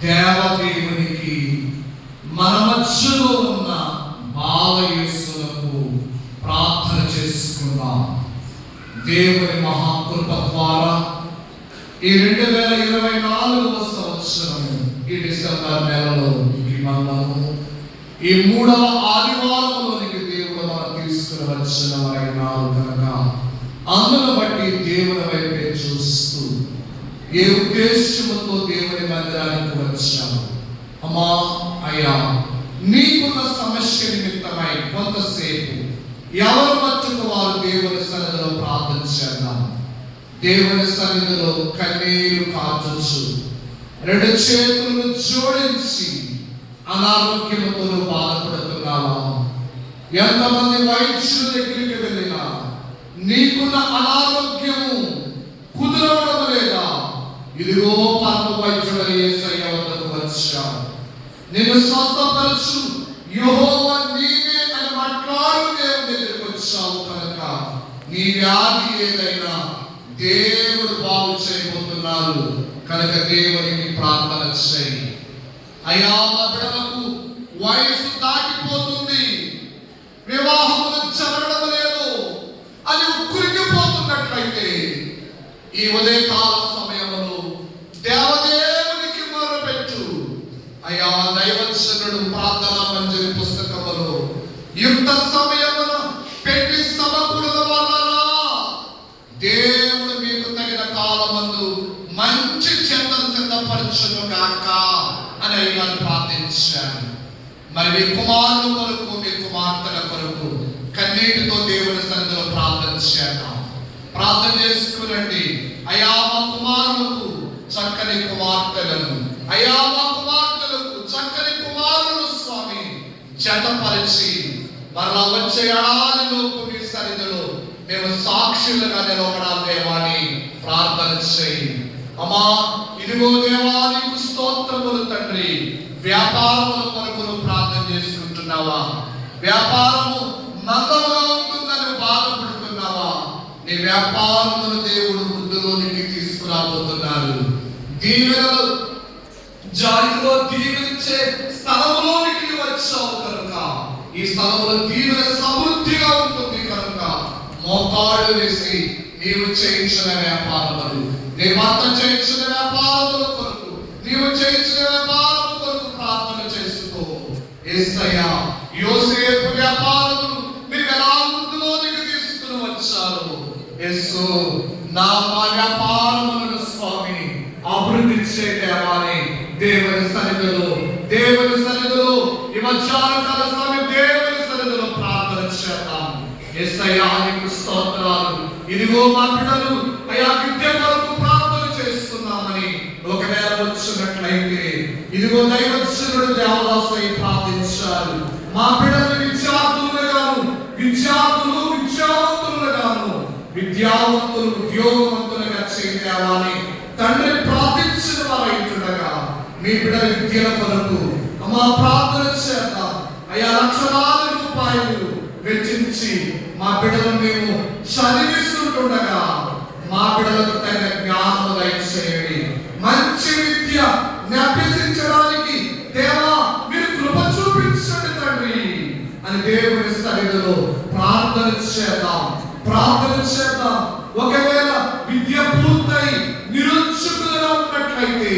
దేవదేవునికి మన మధ్యలో ఉన్న బాలయేసులకు ప్రార్థన చేసుకుందాం. దేవుని మహాకృప ద్వారా ఈ 2024వ సంవత్సరము ఈ డిసెంబర్ నెలలో మనము ఈ 3వ ఆదివారంలోనికి దేవుడు మనం తీసుకుని వచ్చిన వారైనారు కనుక అందును బట్టి దేవుని వైపే చూస్తూ ఏ ఉద్దేశంతో దేవుని మందిరానికి వచ్చాము. అమ్మా అయ్యా, నీకున్న సమస్య నిమిత్తమై కొంతసేపు ఎవరు మట్టుకు వారు దేవుని సన్నిధిలో ప్రార్థన చేద్దాం. దేవుని సన్నిధిలో కన్నీరు కార్చొచ్చు, 2 చేతులను జోడించి అనారోగ్యముతో బాధపడుతున్నావా? ఎంతమంది వైద్యుల దగ్గరికి వెళ్ళినా నీకున్న అనారోగ్యము కుదరవడం లేదా? ఇదిగో పరమ వైద్యుడు యేసయ్య వద్దకు వచ్చావు. నిన్ను స్వస్థపరచు యెహోవా నీవే అని మాట్లాడు దేవుని దగ్గరికి వచ్చావు కనుక నీ వ్యాధి ఏదైనా దేవుడు బాగు చేయబోతున్నారు కనుక దేవునికి ప్రార్థన చేయి. అయ్యా, మా బిడ్డలకు వయసు దాటిపోతుంది, వివాహములు జరగడం లేదు అని ఉక్కిరిగిపోతున్నట్లయితే ఈ ఉదయకాల సమయంలో దేవదేవునికి మొరపెట్టు. అయ్యా, దైవజనుడు ప్రార్థనా మంజరి పుస్తకములో యుక్త సమయమున పెళ్లి సమకూడద వలన దేవుడు మీకు తగిన కాలమందు మంచి చెంతను సిద్ధపరచును గాక అని అయ్యాను ప్రార్థించాను. మరి మీ కుమారుల కొరకు మీ కుమార్తెల కొరకు కన్నీటితో దేవుని సన్నిధిలో ప్రార్థన చేద్దాం. ప్రార్థన చేసుకునండి. అయ్యా, మా కుమారులకు చక్కని కుమార్తెలను, అయ్యా మా కుమార్తెలకు చక్కని కుమారులను స్వామి జతపరిచి మరలా వచ్చే ఏడాదిలోపు మీ సన్నిధిలో మేము సాక్షులుగా నిలవడాలి దేవాని ప్రార్థన చేయి. అమ్మా, ఇదిగో దేవా నీకు స్తోత్రములు తండ్రి. వ్యాపారముల కొరకు ప్రార్థన చేసుకుంటున్నావా? వ్యాపారము మందముగా ఉంటుందని బాధపడుతున్నావా? నీ వ్యాపారమును దేవుడు వృద్ధిలోనికి తీసుకురాబోతున్నారు. దీవెనలు జాతిలో దీవించే స్థలములోనికి వచ్చావు కనుక ఈ స్థలంలో దీవెన సమృద్ధిగా ఉంటుంది కనుక మోకాళ్ళు వేసి నీవు చేయించిన వ్యాపారములు, నీ భర్త చేయించిన వ్యాపారముల కొరకు, నీవు చేయించిన వ్యాపారముల కొరకు ప్రార్థన చేసుకో. యేసయ్యా, యోసేపు వ్యాపారములు మీరు ఎలా ముందులోనికి తీసుకుని వచ్చారు. యేసు, నా మా వ్యాపారములను స్వామి అభివృద్ధి చేయదేవాని దేవుని సన్నిధిలో ఈ మధ్యాహ్నకాల సమయం దేవుని సన్నిధిలో ప్రార్థన చేద్దాం. యేసయ్యా, నీకు స్తోత్రాలు. ఇదిగో మా బిడ్డలు అయ్యా విద్య కొరకు ప్రార్థన చేస్తున్నామని ఒకవేళ వచ్చినట్లయితే ఇదిగో దైవజనుడు దేవదాసు ప్రార్థించారు. మా బిడ్డలు విద్యార్థులుగాను, విద్యావంతులుగాను, విద్యావంతులు ఉద్యోగవంతులుగా చేయదేవాని తండ్రి ప్రార్థించిన వారైతుండగా మీ బిడ్డల విద్యల కొరకు మా ప్రార్థన చేద్దాం. అయ్యా, లక్షలాది రూపాయలు వెచ్చించి మా బిడ్డలను మేము చదివిస్తుండగా మా బిడ్డలకు తగిన జ్ఞానము దయచేయండి. మంచి విద్య అభ్యసించడానికి దేవా మీరు కృప చూపించండి తండ్రి అని దేవుని సన్నిధిలో ప్రార్థన చేద్దాం. ఒకవేళ విద్య పూర్తయి నిరుత్సుకులుగా ఉన్నట్లయితే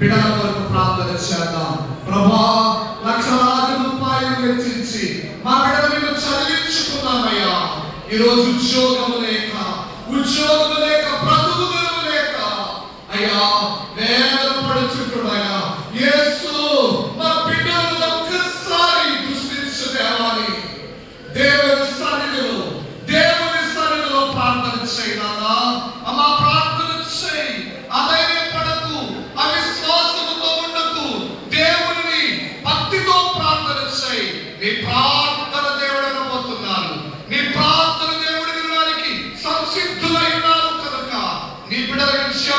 బిడ్డల కొరకు ప్రార్థన చేద్దాం. ప్రభా, లక్షలాది రూపాయలు వెచ్చించి మా బిడ్డలను చదివించుకున్నామయ్యా. ఈరోజు ఉద్యోగము లేక బ్రతుకుదలము లేక అయ్యా వేదన పడుచుంటున్నాయా. యేసు, మా బిడ్డలను ఒక్కసారి దృష్టించదేవాని దేవుని సన్నిధిలో ప్రార్థన చేయనా. అమ్మా, ప్రార్థన చేయి. అధైర్యపడకు, అవిశ్వాసముతో ఉండకు. దేవుని భక్తితో ప్రార్థన చేయి. నీ ప్రార్థన దేవుడు అనుకుంటున్నారు. నీ ప్రార్థన దేవుడి వినడానికి సంసిద్ధులై ఉన్నారు కనుక నీ బిడ్డల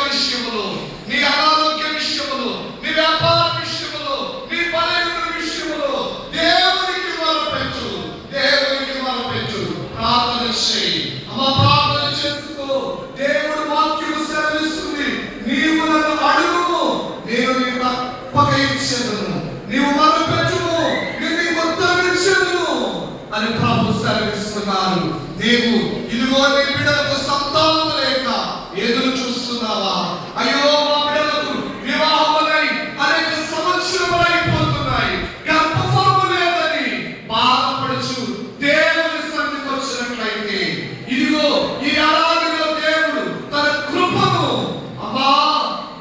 విషయములో, నీ అనారోగ్య విషయములో, నీ ఇచ్చేదను, నీవు మొరపెట్టుము నేను నీకు ఉత్తరమిచ్చేదను అని ప్రభు సెలవిస్తున్నారు. నీవు ఇదిగో నీ బిడ్డలకు సంతానం లేక ఎదురు చూస్తున్నావా? అయ్యో మా బిడ్డలకు వివాహములై అనేక సంవత్సరములు అయిపోతున్నాయి, గర్భఫలము లేదని బాధపడుచు దేవుని సన్నిధికి వచ్చినట్లయితే ఇదిగో ఈ ఆరాధనలో దేవుడు తన కృపను, అమ్మా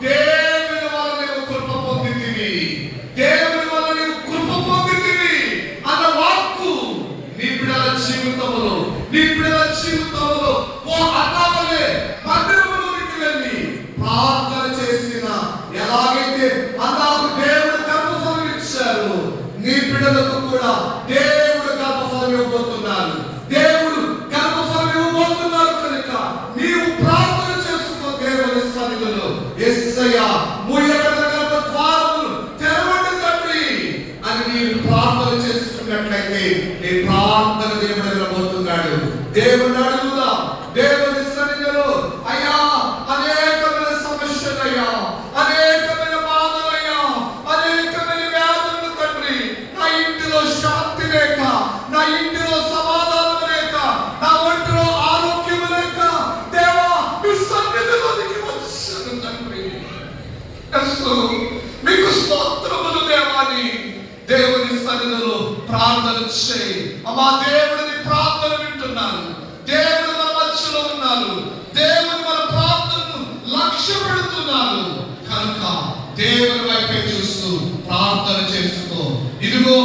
దేవుని వల్ల నీవు కృప పొందితివి, దేవుని వల్ల నీవు కృప పొందితివి అన్న వాక్కు నీ బిడ్డల జీవితంలో ఓ అన్నవలే మందిరములోనికి వెళ్ళి ప్రార్థన చేసిన ఎలాగైతే అన్నాకు దేవుడు గర్భఫలం ఇచ్చారు, నీ బిడ్డలకు కూడా దేవుడు గర్భఫలం ఇవ్వబోతున్నారు. దేవుడు గర్భఫలం ఇవ్వబోతున్నారు కనుక నీవు ప్రార్థన చేసుకో దేవుని సన్నిధిలో. యేసయ్యా మూయబడిన గర్భ ద్వారములు తెరవండి తండ్రి అని నీవు ప్రార్థన చేసుకున్నట్లయితే నీ ప్రార్థన దేవుడు వినబోతున్నాడు. దేవుని అడుగుదా, దేవుని సన్నిధిలో అయ్యా అనేకమైన సమస్యలయ్యా, అనేకమైన బాధలయ్యా, అనేకమైన వ్యాధులు తండ్రి, నా ఇంటిలో శాంతి లేక, నా ఇంటిలో సమాధానం లేక, నా ఒంటిలో ఆరోగ్యం లేక దేవా మీ సన్నిధిలోనికి వచ్చాను తండ్రి. మీకు స్తోత్రములు దేవాని దేవుని సన్నిధిలో ప్రార్థన చేయి. అమ్మా దేవుడిని ప్రార్థన వింటున్నాను, దేవుడు మన మధ్యలో ఉన్నారు, దేవుడు మన ప్రార్థనను లక్ష్య పెడుతున్నారు కనుక దేవుని వైపే చూస్తూ ప్రార్థన చేసుకో. ఇదిగో